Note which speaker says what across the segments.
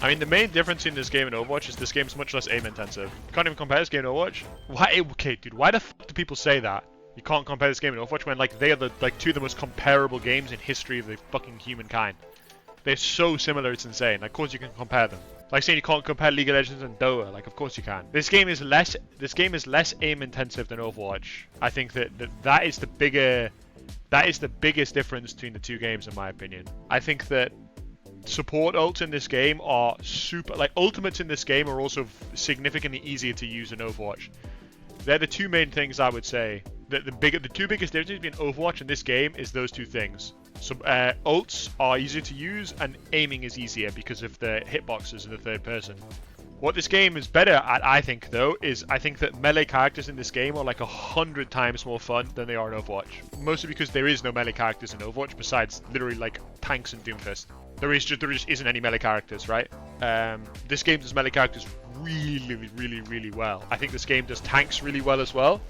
Speaker 1: I mean, the main difference in this game and Overwatch is this game is much less aim intensive. You can't even compare this game to Overwatch. Why? Okay, dude, why the fuck do people say that? You can't compare this game and Overwatch when like they are the two of the most comparable games in history of the fucking humankind. They're so similar, it's insane. Like, of course you can compare them. Like saying you can't compare League of Legends and Dota. Like, of course you can. This game is less aim intensive than Overwatch. I think that is the biggest difference between the two games in my opinion. I think that support ults in this game are ultimates in this game are also significantly easier to use than Overwatch. They're the two main things I would say. The two biggest differences between Overwatch and this game is those two things. So ults are easier to use and aiming is easier because of the hitboxes in the third person. What this game is better at, I think, though, is I think that melee characters in this game are like 100 times more fun than they are in Overwatch. Mostly because there is no melee characters in Overwatch besides literally like tanks and doomfist. There just isn't any melee characters, right? This game does melee characters really well. I think this game does tanks really well as well.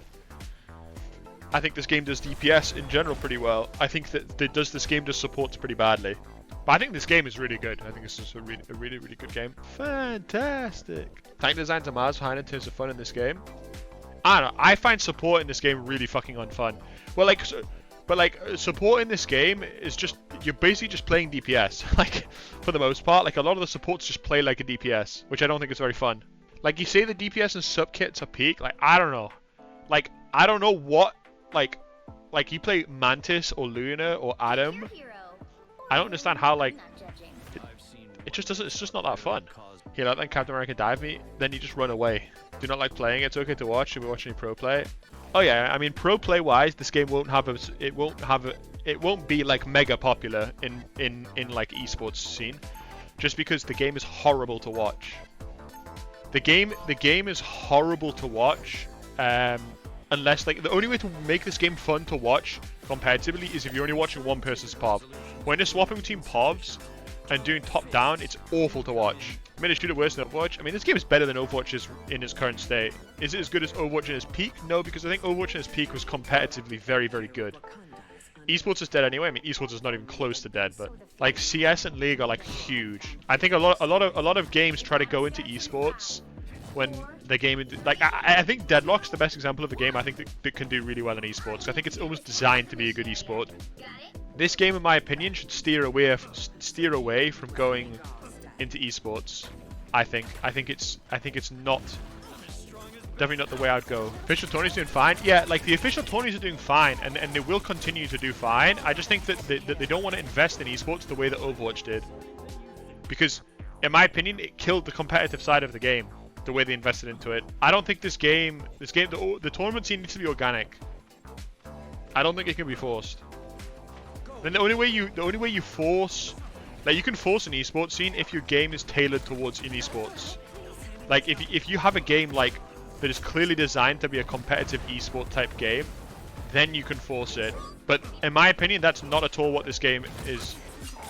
Speaker 1: I think this game does DPS in general pretty well. I think that this game does supports pretty badly. But I think this game is really good. I think this is a really good game. Fantastic. Tank designs are miles behind in terms of fun in this game. I don't know. I find support in this game really fucking unfun. Well, support in this game is just, you're basically just playing DPS. Like, for the most part, like a lot of the supports just play like a DPS, which I don't think is very fun. Like, you say the DPS and sub kits are peak. Like, I don't know. Like, I don't know what, like you play Mantis or Luna or Adam. I don't understand how, like, it just doesn't, it's just not that fun. You let that Captain America dive me, then you just run away. Do not like playing, it's okay to watch, you'll be watching pro play. Oh yeah, I mean pro play wise, this game won't be like mega popular in like esports scene. Just because the game is horrible to watch. The game is horrible to watch. Unless, like, the only way to make this game fun to watch competitively is if you're only watching one person's POV. When you're swapping between POVs and doing top down, it's awful to watch. I mean, it's do it worse than Overwatch. I mean, this game is better than Overwatch is in its current state. Is it as good as Overwatch in its peak? No, because I think Overwatch in its peak was competitively very good. Esports is dead anyway. I mean, esports is not even close to dead, but like CS and League are like huge. I think a lot of games try to go into esports when the game, like, I think Deadlock's the best example of a game I think that can do really well in esports. I think it's almost designed to be a good esport. This game, in my opinion, should steer away from going into esports. I think it's not, definitely not the way I'd go. Official tourneys doing fine. Yeah, like the official tourneys are doing fine, and they will continue to do fine. I just think that they don't want to invest in esports the way that Overwatch did, because in my opinion, it killed the competitive side of the game. The way they invested into it. I don't think the tournament scene needs to be organic. I don't think it can be forced. Then the only way you force, like, you can force an esports scene if your game is tailored towards in esports. Like if you have a game like that is clearly designed to be a competitive esport type game, then you can force it. But in my opinion, that's not at all what this game is.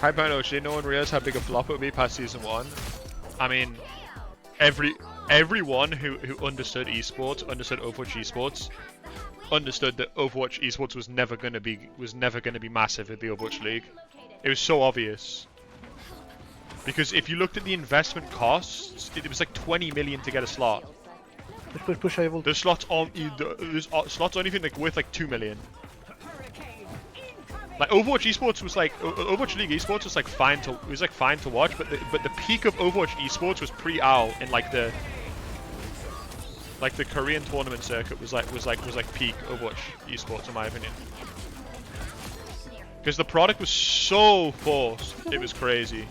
Speaker 1: Hyper Ocean, no one realized how big a flop it would be past season 1. I mean, everyone who understood esports, understood Overwatch esports, understood that Overwatch esports was never gonna be massive in the Overwatch League. It was so obvious. Because if you looked at the investment costs, it was like 20 million to get a slot.
Speaker 2: Push able.
Speaker 1: The slots on slots anything like worth like 2 million. Like Overwatch esports was like Overwatch League esports was like fine to watch, but the peak of Overwatch esports was pre-OWL in like the Korean tournament circuit was like peak Overwatch esports in my opinion. Because the product was so forced, it was crazy.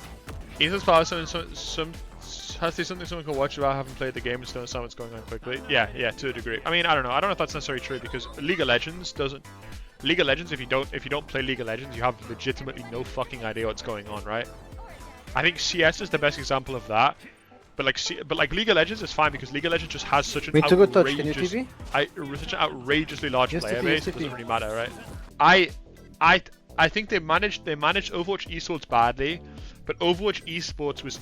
Speaker 1: Ethan's probably has to be something someone can watch if I haven't played the game and still understand what's going on quickly. Yeah, to a degree. I mean, I don't know if that's necessarily true because League of Legends doesn't. League of Legends, if you don't play League of Legends, you have legitimately no fucking idea what's going on, right? I think CS is the best example of that. But like League of Legends is fine because League of Legends just has such an outrageously large player base. It doesn't really matter, right? I think they managed Overwatch esports badly, but Overwatch esports was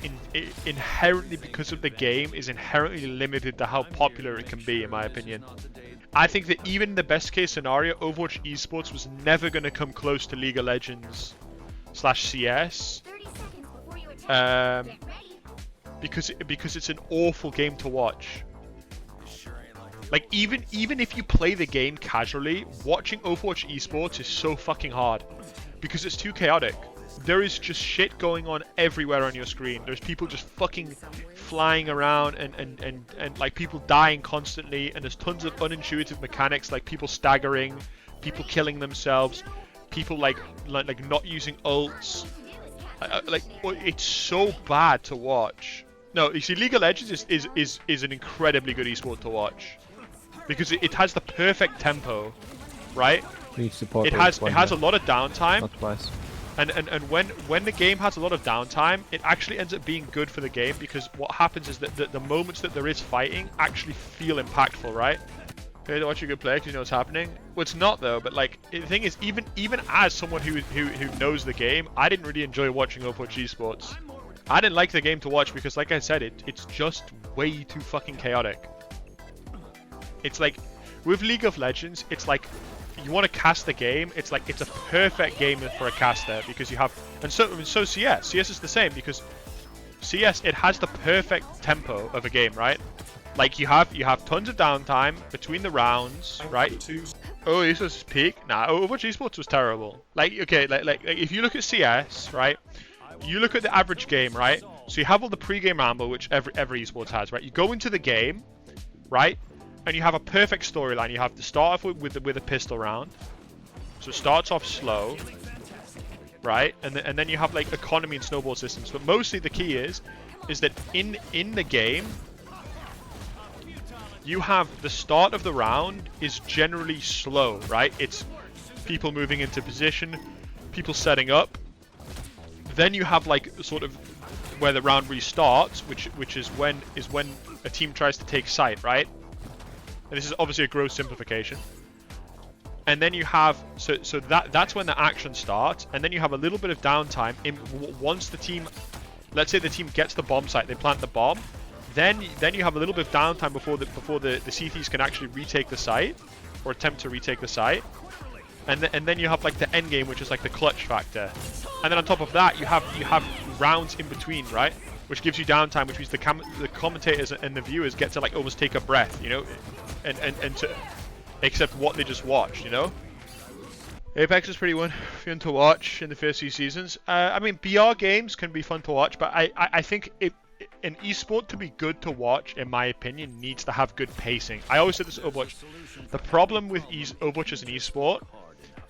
Speaker 1: inherently, because of the game, is inherently limited to how popular it can be, in my opinion. I think that even in the best case scenario, Overwatch esports was never going to come close to League of Legends / CS. because it's an awful game to watch. Like even if you play the game casually, watching Overwatch Esports is so fucking hard because it's too chaotic. There is just shit going on everywhere on your screen. There's people just fucking flying around and like people dying constantly, and there's tons of unintuitive mechanics like people staggering, people killing themselves, people like not using ults. Like it's so bad to watch. No, you see, League of Legends is an incredibly good esport to watch because it has the perfect tempo, right? It has a lot of downtime.
Speaker 3: Not twice.
Speaker 1: And when the game has a lot of downtime, it actually ends up being good for the game because what happens is that the moments that there is fighting actually feel impactful, right? Okay, to watch a good play because you know what's happening. Well, it's not though. But like the thing is, even as someone who knows the game, I didn't really enjoy watching Overwatch Esports. I didn't like the game to watch because, like I said, it's just way too fucking chaotic. It's like with League of Legends, it's like you want to cast the game. It's like it's a perfect game for a caster because you have, and so CS is the same because CS, it has the perfect tempo of a game, right? Like you have tons of downtime between the rounds, right? Oh, this was peak. Nah, Overwatch Esports was terrible. Like okay, like if you look at CS, right? You look at the average game, right? So you have all the pre-game ramble, which every esports has, right? You go into the game, right? And you have a perfect storyline. You have to start off with a pistol round, so it starts off slow, right? And then you have like economy and snowball systems. But mostly the key is that in the game, you have the start of the round is generally slow, right? It's people moving into position, people setting up. Then you have like sort of where the round restarts, which is when a team tries to take site, right? And this is obviously a gross simplification. And then you have so that's when the action starts, and then you have a little bit of downtime once the team, let's say the team gets the bomb site, they plant the bomb, then you have a little bit of downtime before the CTs can actually retake the site or attempt to retake the site. And then you have like the end game, which is like the clutch factor, and then on top of that you have rounds in between, right? Which gives you downtime, which means the commentators and the viewers get to like almost take a breath, you know, and to accept what they just watched, you know. Apex is pretty fun to watch in the first few seasons. I mean, BR games can be fun to watch, but I think an esport to be good to watch, in my opinion, needs to have good pacing. I always said this at Overwatch. The problem with Overwatch as an esport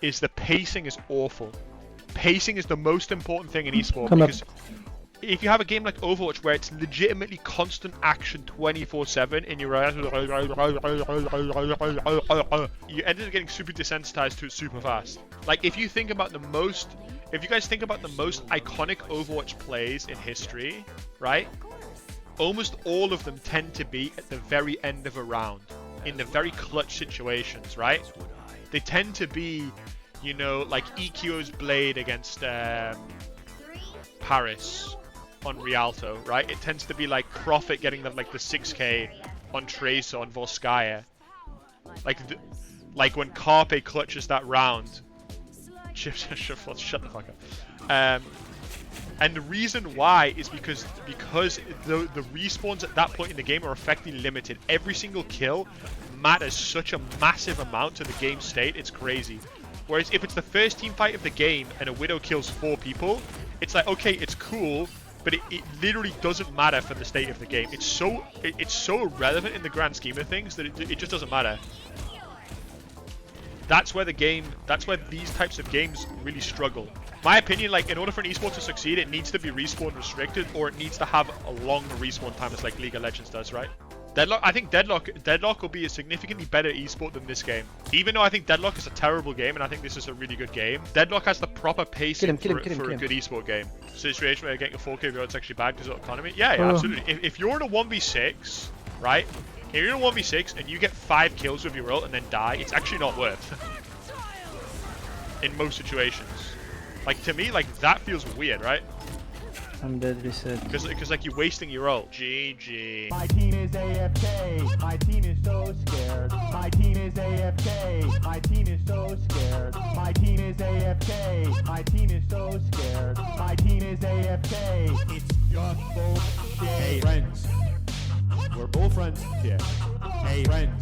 Speaker 1: is the pacing is awful. Pacing is the most important thing in esport because if you have a game like Overwatch where it's legitimately constant action 24/7 and you end up getting super desensitized to it super fast. Like if you guys think about the most iconic Overwatch plays in history, right? Almost all of them tend to be at the very end of a round, in the very clutch situations, right? They tend to be, you know, like EQO's Blade against Paris on Rialto, right? It tends to be like Profit getting them like the 6k on Tracer on Volskaya. Like when Carpe clutches that round. Chipsa, shut the fuck up. And the reason why is because the respawns at that point in the game are effectively limited. Every single kill matters such a massive amount to the game state, it's crazy. Whereas if it's the first team fight of the game and a Widow kills 4 people, it's like, okay, it's cool, but it literally doesn't matter for the state of the game. It's so irrelevant in the grand scheme of things that it just doesn't matter. That's where these types of games really struggle. My opinion, like in order for an esport to succeed, it needs to be respawn restricted, or it needs to have a long respawn time, as like League of Legends does, right? Deadlock, I think Deadlock will be a significantly better esport than this game. Even though I think Deadlock is a terrible game, and I think this is a really good game, Deadlock has the proper pacing for a good esport game. Situation where you're getting a 4K view, it's actually bad because of economy. Yeah, absolutely. If you're in a 1v6, right? If you're in a 1v6 and you get 5 kills with your ult and then die, it's actually not worth. In most situations. Like, to me, like, that feels weird, right?
Speaker 2: I'm dead, reset.
Speaker 1: Because like, you're wasting your ult. GG.
Speaker 4: My team is AFK. My team is so scared. My team is AFK. My team is so scared. My team is AFK. My team is so scared. My team is AFK. It's just bullshit. We're all friends here. Hey, friends.